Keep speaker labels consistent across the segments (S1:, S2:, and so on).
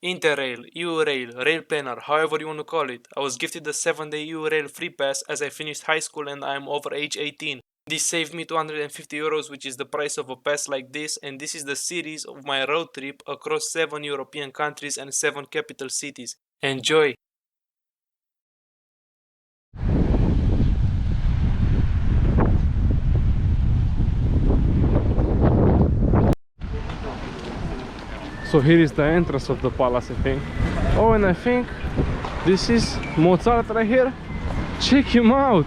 S1: Interrail, EU-Rail, Rail Planner, however you want to call it. I was gifted a 7-day EU-Rail free pass as I finished high school and I am over age 18. This saved me 250 euros, which is the price of a pass like this, and this is the series of my road trip across 7 European countries and 7 capital cities. Enjoy! So here is the entrance of the palace, I think. Oh, and I think this is Mozart right here. Check him out!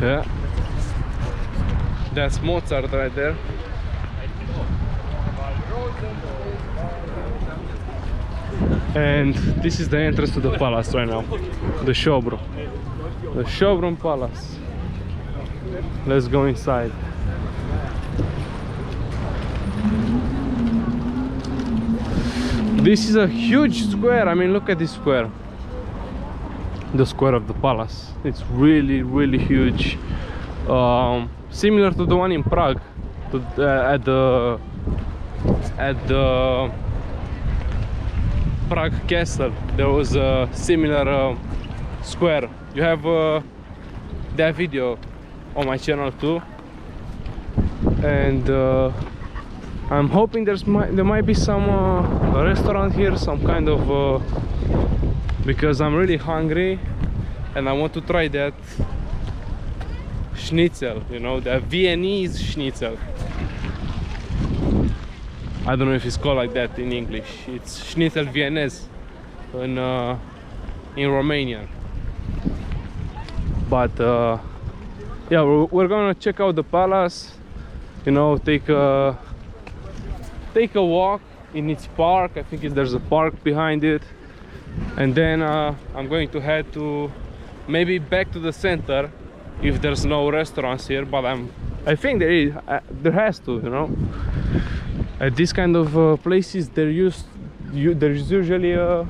S1: Yeah, that's Mozart right there. And this is the entrance to the palace right now, the showroom. The showroom palace. Let's go inside. This is a huge square. I mean, look at this square. The square of the palace. It's really huge. Similar to the one in Prague, at the Prague castle. There was a similar square. You have that video on my channel too, and I'm hoping there might be some restaurant here, some kind of because I'm really hungry and I want to try that schnitzel, you know, the Viennese schnitzel. I don't know if it's called like that in English. It's schnitzel Viennese in Romania. But yeah, we're gonna check out the palace, you know, take a walk in its park. I think there's a park behind it, and then I'm going to head to maybe back to the center if there's no restaurants here. But I think there has to, you know, at this kind of places there's usually a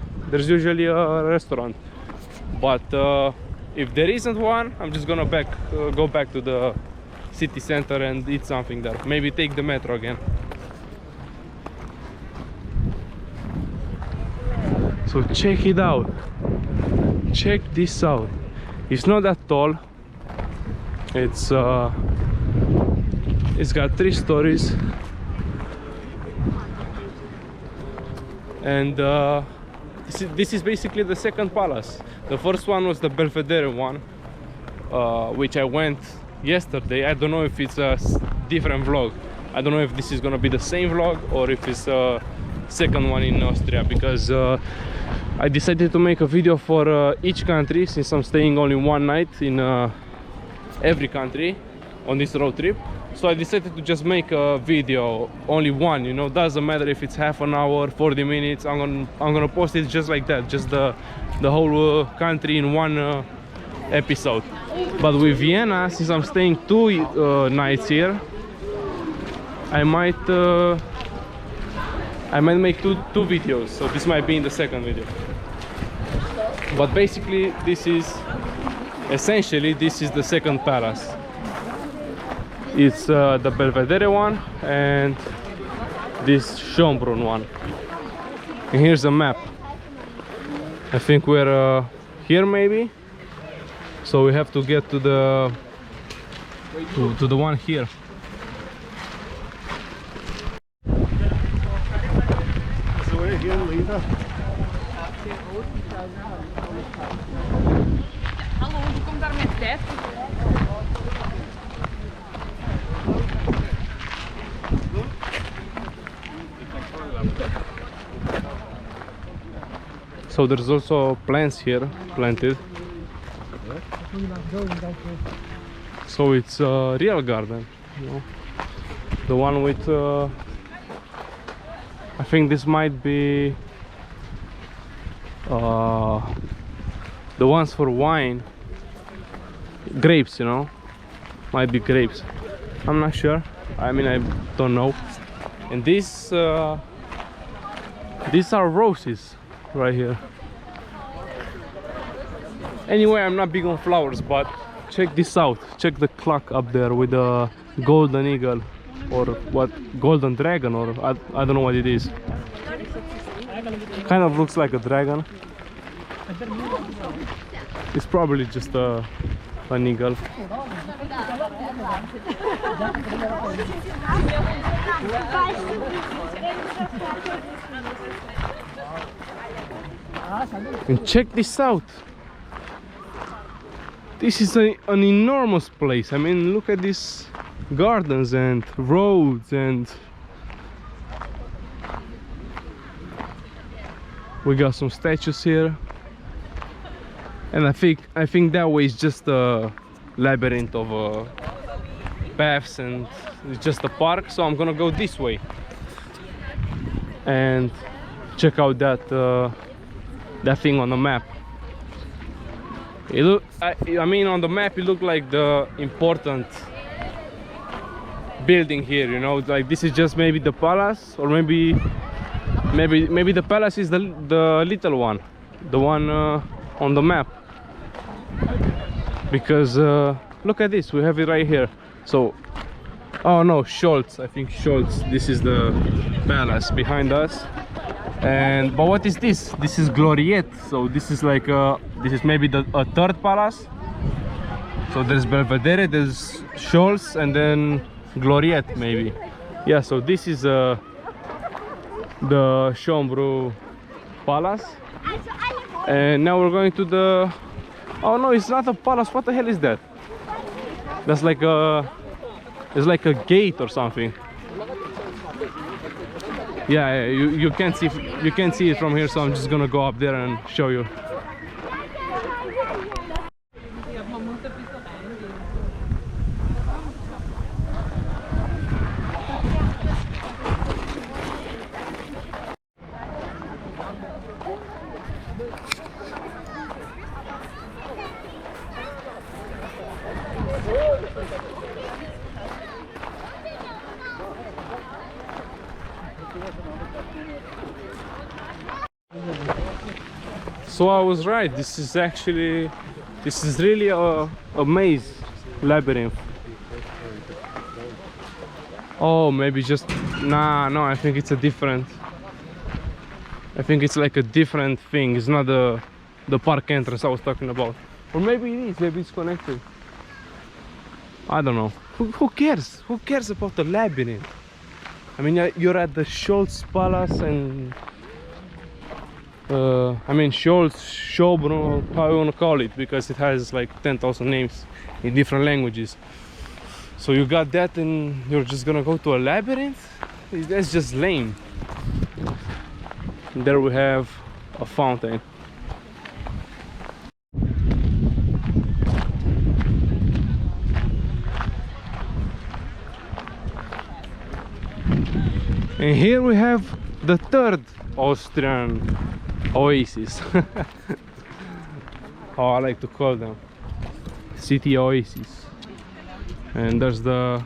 S1: restaurant. But if there isn't one, I'm just gonna go back to the city center and eat something there. Maybe take the metro again. So check it out. Check this out. It's not that tall. It's got 3 stories. And this is basically the second palace. The first one was the Belvedere one, which I went yesterday. I don't know if it's a different vlog. I don't know if this is gonna be the same vlog or if it's a second one in Austria, because I decided to make a video for each country, since I'm staying only one night in every country on this road trip. So I decided to just make a video, only one, you know, doesn't matter if it's half an hour, 40 minutes. I'm gonna post it just like that, just the whole country in one episode. But with Vienna, since I'm staying 2 nights here, I might make two videos. So this might be in the second video. But basically, this is the second palace. It's the Belvedere one and this Schönbrunn one. And here's a map. I think we're here maybe. So we have to get to the one here.
S2: Hallo, je komt daar met tijd.
S1: So there's also plants here planted. So it's a real garden, you know? The one with I think this might be the ones for wine, grapes, you know, might be grapes. I'm not sure. I mean, I don't know. And these are roses right here. Anyway, I'm not big on flowers, but check this out. Check the clock up there with the golden eagle, or what, golden dragon, or I don't know what it is. Kind of looks like a dragon. It's probably just an eagle. And check this out. This is an enormous place. I mean, look at these gardens and roads, and we got some statues here. And I think that way is just a labyrinth of paths, and it's just a park. So I'm gonna go this way and check out that thing on the map. I mean, on the map it looked like the important building here, you know, like this is just maybe the palace, or maybe the palace is the little one, the one on the map. Because look at this, we have it right here. So, oh no, Scholz, I think Scholz, this is the palace behind us. And but what is this? This is Gloriette. So this is like this is maybe a third palace. So there's Belvedere, there's Scholz, and then Gloriette maybe. Yeah, so this is the 𝘾𝙍𝙔𝙋 palace. And now we're going to the, oh no, it's not a palace. What the hell is that? That's like it's like a gate or something. Yeah, you can't see it from here, so I'm just gonna go up there and show you. So I was right, this is really a maze, labyrinth. Oh, maybe just, nah, no, I think it's a different, I think it's like a different thing. It's not the park entrance I was talking about. Or maybe it is, maybe it's connected. I don't know. Who cares? Who cares about the labyrinth? I mean, you're at the Scholz Palace, and I mean Scholz, 𝘾𝙍𝙔𝙋, how you want to call it, because it has like 10,000 names in different languages. So you got that, and you're just gonna go to a labyrinth? That's just lame. And there we have a fountain. And here we have the third Austrian oasis. How I like to call them, city oasis. And there's the,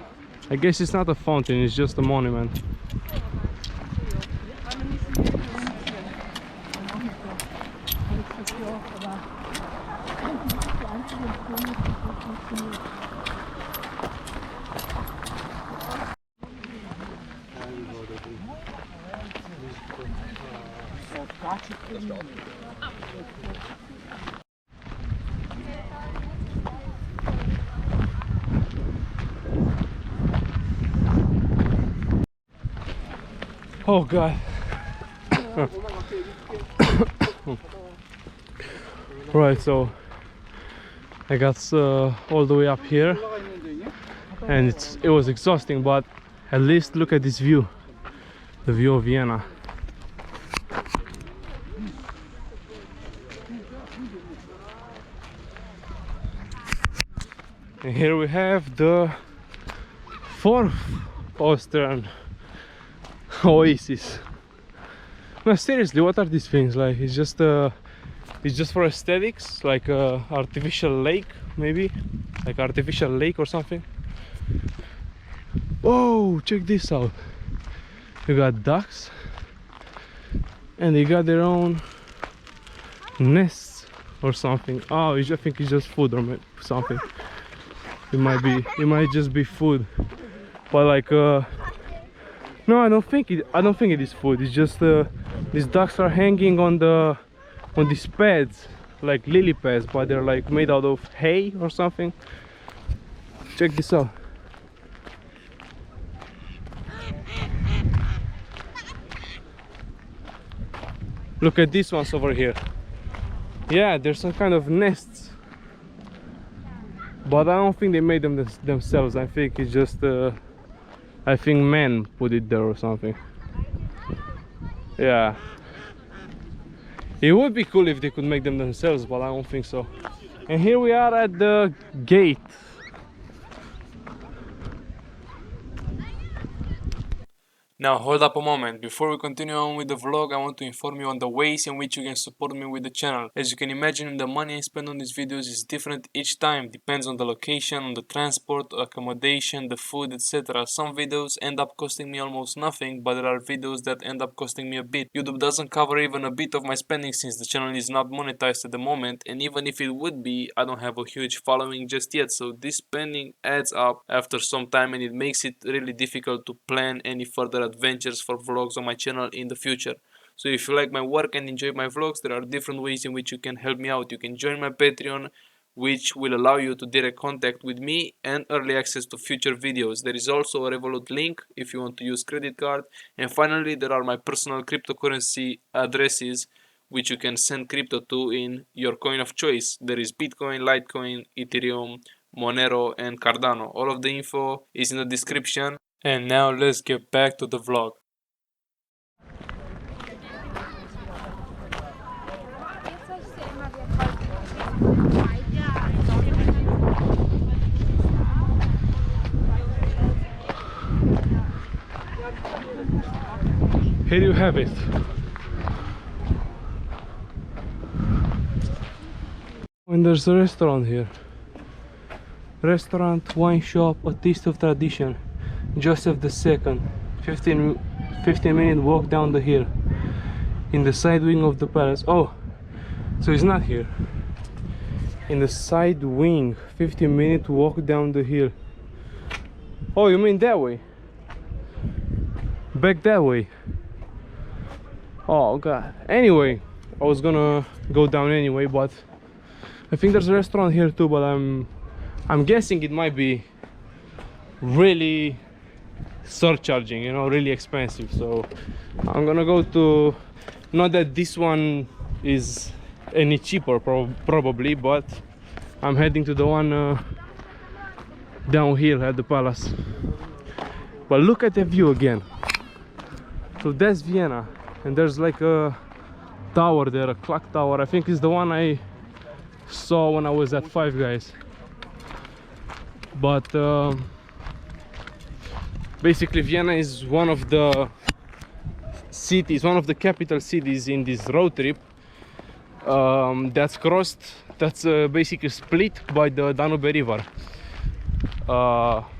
S1: I guess it's not a fountain, it's just a monument. Oh god. Right, so I got all the way up here, and it was exhausting, but at least look at this view, the view of Vienna. And here we have the fourth Austrian oasis. No, seriously, what are these things? Like, it's just for aesthetics, like a artificial lake, maybe, like artificial lake or something. Whoa, check this out. You got ducks, and they got their own nests or something. Oh, I think it's just food or something. It might just be food, but like no, I don't think it is food. It's just these ducks are hanging on these pads, like lily pads, but they're like made out of hay or something. Check this out. Look at these ones over here. Yeah, there's some kind of nests, but I don't think they made them themselves. I think it's just I think men put it there or something. Yeah, it would be cool if they could make them themselves, but I don't think so. And here we are at the gate. Now hold up a moment, before we continue on with the vlog, I want to inform you on the ways in which you can support me with the channel. As you can imagine, the money I spend on these videos is different each time, depends on the location, on the transport, accommodation, the food, etc. Some videos end up costing me almost nothing, but there are videos that end up costing me a bit. YouTube doesn't cover even a bit of my spending since the channel is not monetized at the moment, and even if it would be, I don't have a huge following just yet, so this spending adds up after some time and it makes it really difficult to plan any further adventures for vlogs on my channel in the future. So if you like my work and enjoy my vlogs, there are different ways in which you can help me out. You can join my Patreon, which will allow you to direct contact with me and early access to future videos. There is also a Revolut link if you want to use credit card. And finally, there are my personal cryptocurrency addresses which you can send crypto to in your coin of choice. There is Bitcoin, Litecoin, Ethereum, Monero and Cardano. All of the info is in the description. And now let's get back to the vlog. Here you have it. And there's a restaurant here. Restaurant, wine shop, a taste of tradition. Joseph II, 15-minute walk down the hill, in the side wing of the palace. Oh, so it's not here. In the side wing, 15-minute walk down the hill. Oh, you mean that way? Back that way. Oh god. Anyway, I was gonna go down anyway, but I think there's a restaurant here too, but I'm guessing it might be really surcharging, you know, really expensive. So I'm gonna go to, not that this one is any cheaper probably, but I'm heading to the one downhill at the palace. But look at the view again. So that's Vienna, and there's like a tower there, a clock tower. I think it's the one I saw when I was at Five Guys. But basically Vienna is one of the cities, one of the capital cities in this road trip that's basically split by the Danube River.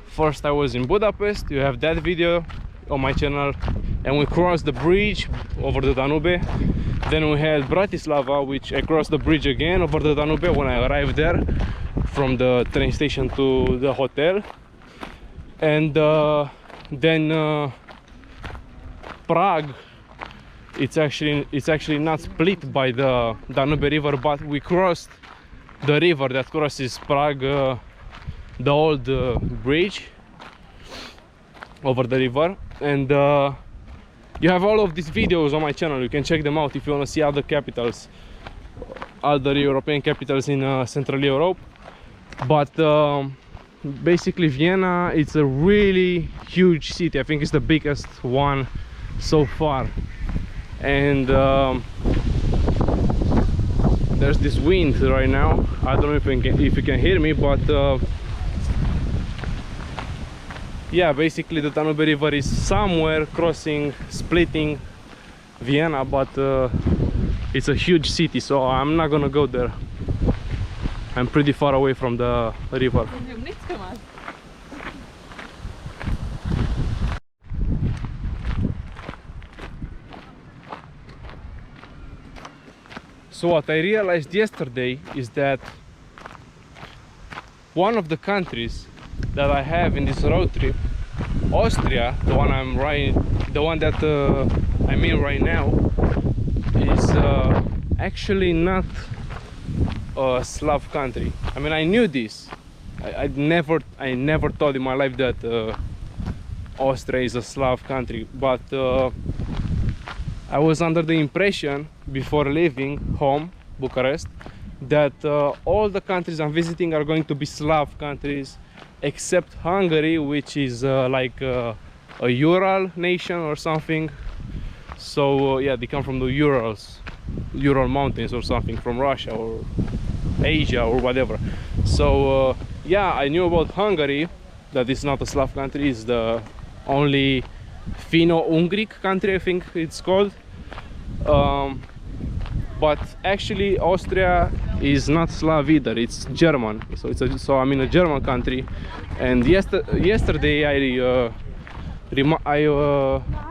S1: First I was in Budapest, you have that video on my channel, and we crossed the bridge over the Danube. Then we had Bratislava, which I crossed the bridge again over the Danube when I arrived there from the train station to the hotel. And then Prague, it's actually not split by the Danube River, but we crossed the river that crosses Prague, the old bridge over the river. And you have all of these videos on my channel, you can check them out if you want to see other capitals, other European capitals in Central Europe. But basically Vienna, it's a really huge city. I think it's the biggest one so far. And there's this wind right now. I don't know if you can hear me, but yeah, basically the Danube River is somewhere crossing, splitting Vienna, but it's a huge city, so I'm not gonna go there. I'm pretty far away from the river. So what I realized yesterday is that one of the countries that I have in this road trip, Austria, the one that I'm in right now, is actually not a Slav country. I mean, I knew this. I never thought in my life that Austria is a Slav country, but I was under the impression before leaving home, Bucharest, that all the countries I'm visiting are going to be Slav countries, except Hungary, which is like a Ural nation or something. So yeah, they come from the Ural mountains or something, from Russia or Asia or whatever. So yeah, I knew about Hungary, that it's not a Slav country, it's the only Finno-Ugric country, I think it's called. But actually Austria is not Slav either, it's German. So I'm in a German country, and yesterday I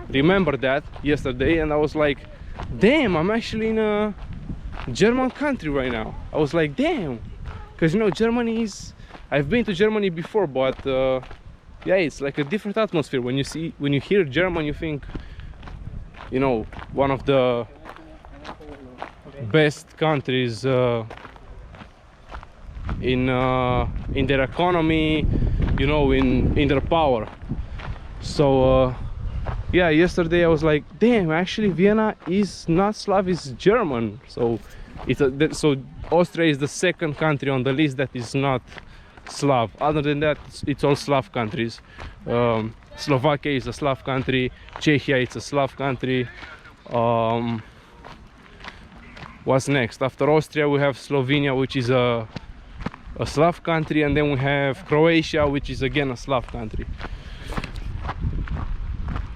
S1: remember that yesterday, and I was like, damn, I'm actually in a German country right now. I was like, damn, because you know, Germany is, I've been to Germany before, but yeah, it's like a different atmosphere. When you hear German, you think, you know, one of the best countries in their economy, you know, in their power. So yeah, yesterday I was like, damn, actually Vienna is not Slav, it's German. So so Austria is the second country on the list that is not Slav. Other than that, it's all Slav countries. Slovakia is a Slav country, Czechia it's a Slav country. What's next? After Austria we have Slovenia, which is a Slav country, and then we have Croatia, which is again a Slav country.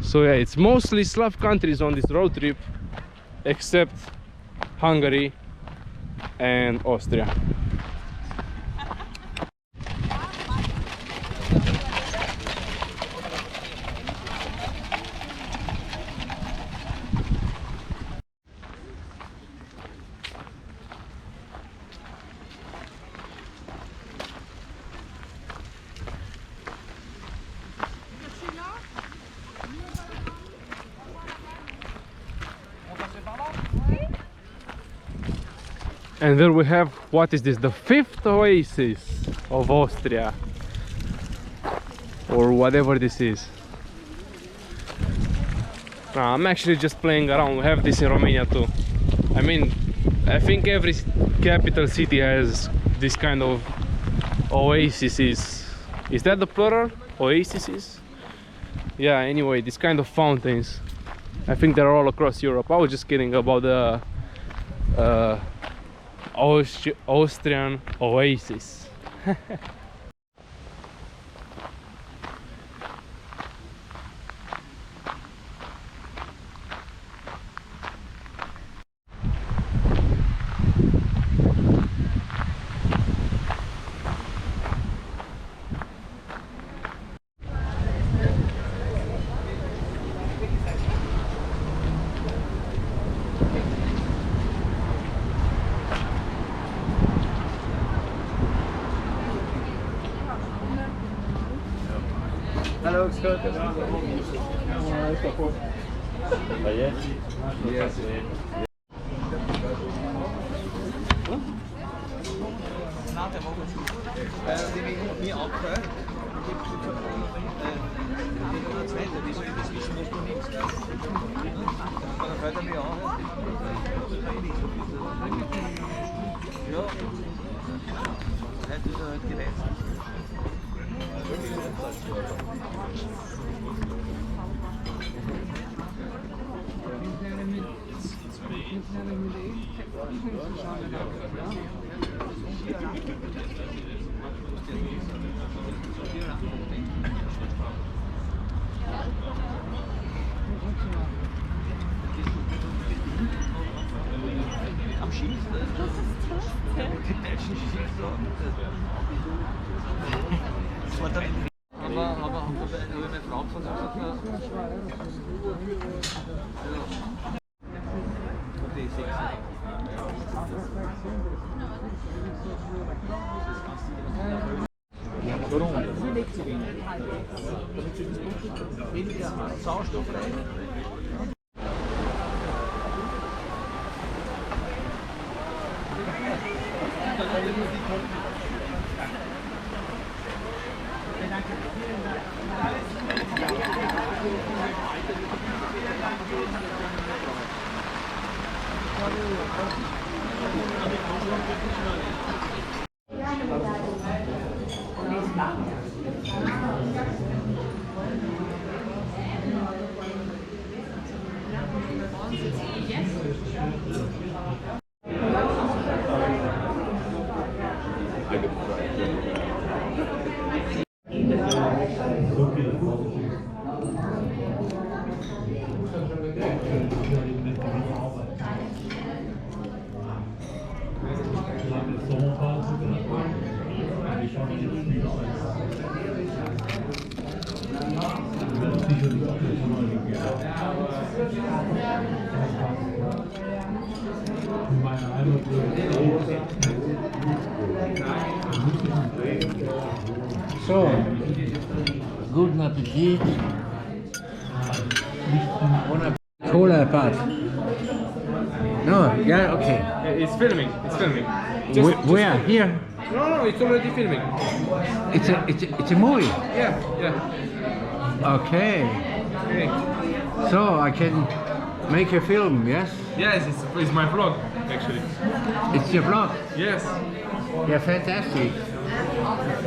S1: So yeah, it's mostly Slav countries on this road trip, except Hungary and Austria. And there we have, what is this, the fifth oasis of Austria, or whatever this is. I'm actually just playing around. We have this in Romania too. I mean, I think every capital city has this kind of oases. Is that the plural? Oases? Yeah, anyway, this kind of fountains. I think they're all across Europe. I was just kidding about the Austrian oasis.
S3: Hello, Scott. Yes. Yes. Am Schießen? Aber eine Frau gesagt, Warum? Das bewegt sich weniger. Damit sie das Blut weniger Sauerstoff rein.
S4: So, guten Appetit. Cola part. No, yeah, okay.
S1: It's filming. It's filming.
S4: Where? Here?
S1: No, it's already filming.
S4: It's a movie.
S1: Yeah.
S4: Okay.
S1: Okay.
S4: So I can make a film, yes?
S1: Yes, it's my vlog actually.
S4: It's your vlog.
S1: Yes.
S4: Yeah, fantastic.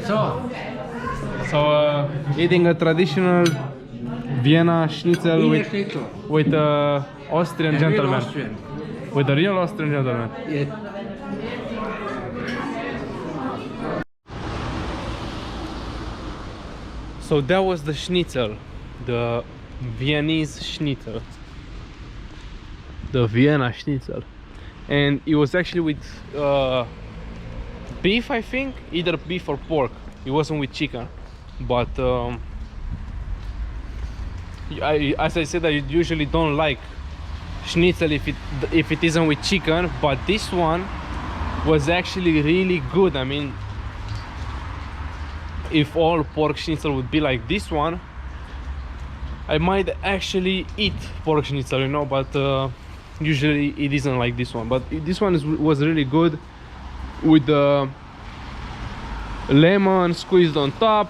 S1: So eating a traditional Wiener Schnitzel
S4: Wiener Schnitzel.
S1: with Austrian
S4: A real
S1: gentleman.
S4: Austrian.
S1: With a real Austrian gentleman.
S4: Yeah.
S1: So that was the schnitzel, the Viennese schnitzel, the Vienna schnitzel, and it was actually with beef, I think, either beef or pork. It wasn't with chicken, but as I said, I usually don't like schnitzel if it isn't with chicken, but this one was actually really good. I mean, if all pork schnitzel would be like this one, I might actually eat pork schnitzel, you know, but usually it isn't like this one. But this one was really good, with the lemon squeezed on top,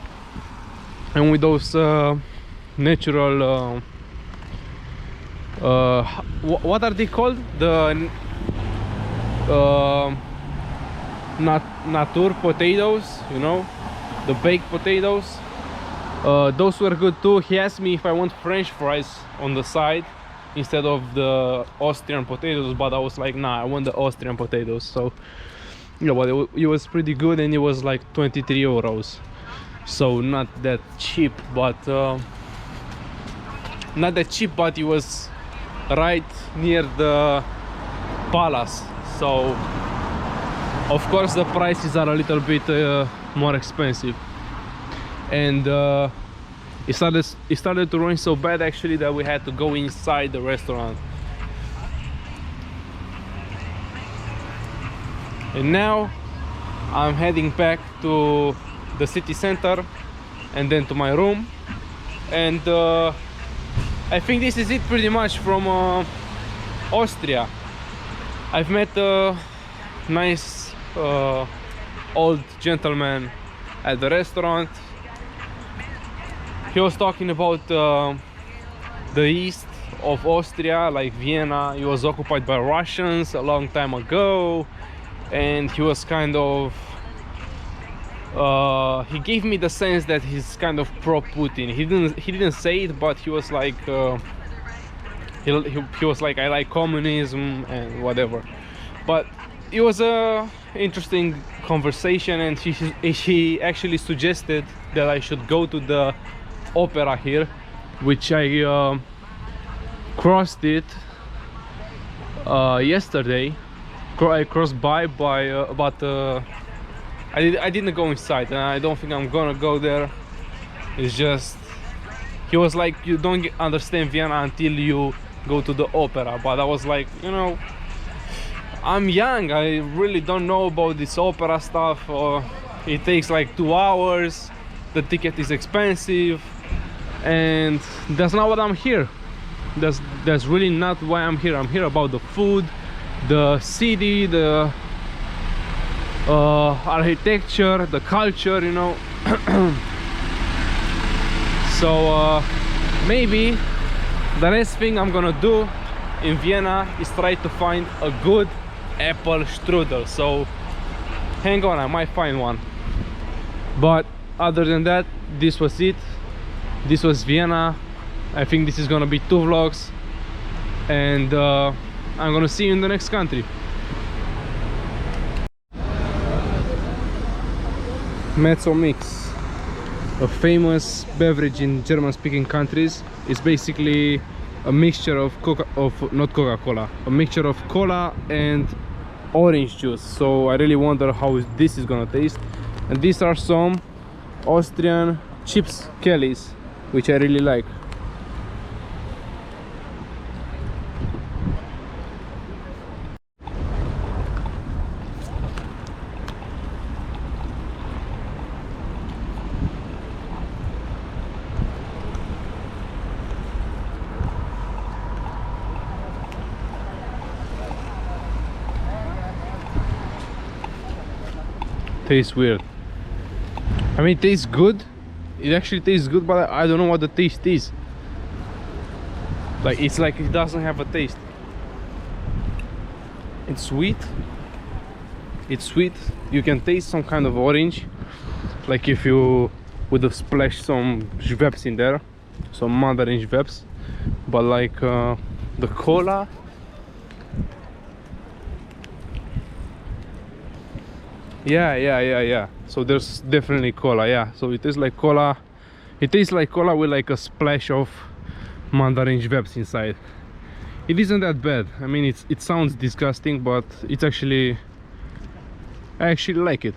S1: and with those natural what are they called, the natur potatoes, you know, the baked potatoes. Those were good too. He asked me if I want French fries on the side instead of the Austrian potatoes, but I was like, nah, I want the Austrian potatoes. So you know, but it was pretty good, and it was like 23 euros, so not that cheap, but it was right near the palace, so of course the prices are a little bit more expensive. And it started to rain so bad actually that we had to go inside the restaurant. And now I'm heading back to the city center and then to my room, and I think this is it pretty much from Austria. I've met a nice old gentleman at the restaurant. He was talking about the east of Austria, like Vienna. It was occupied by Russians a long time ago, and he was kind of he gave me the sense that he's kind of pro-Putin. He didn't say it, but he was like he was like, I like communism and whatever. But it was a interesting conversation, and he actually suggested that I should go to the opera here, which I crossed it yesterday. I crossed by but I didn't go inside, and I don't think I'm gonna go there. It's just, he was like, you don't understand Vienna until you go to the opera. But I was like, you know, I'm young, I really don't know about this opera stuff. It takes like 2 hours, the ticket is expensive, and that's not what I'm here. That's really not why I'm here. I'm here about the food, the city, the architecture, the culture, you know. So maybe the next thing I'm gonna do in Vienna is try to find a good apple strudel. So hang on, I might find one. But other than that, this was it. This was Vienna. I think this is gonna be 2 vlogs, and I'm gonna see you in the next country. MEMO mix, a famous beverage in German-speaking countries. It's basically a mixture of not Coca-Cola, a mixture of cola and orange juice. So I really wonder how this is gonna taste. And these are some Austrian chips Kellys, which I really like. Tastes weird. I mean, it tastes good. It actually tastes good, but I don't know what the taste is. Like, it's like it doesn't have a taste. It's sweet. It's sweet. You can taste some kind of orange, like if you would have splashed some schweppes in there, some mandarin schweppes. But like the cola, yeah. So there's definitely cola, yeah. So it tastes like cola. It tastes like cola with like a splash of mandarin schweppes inside. It isn't that bad. I mean, it sounds disgusting, but it's actually, I actually like it.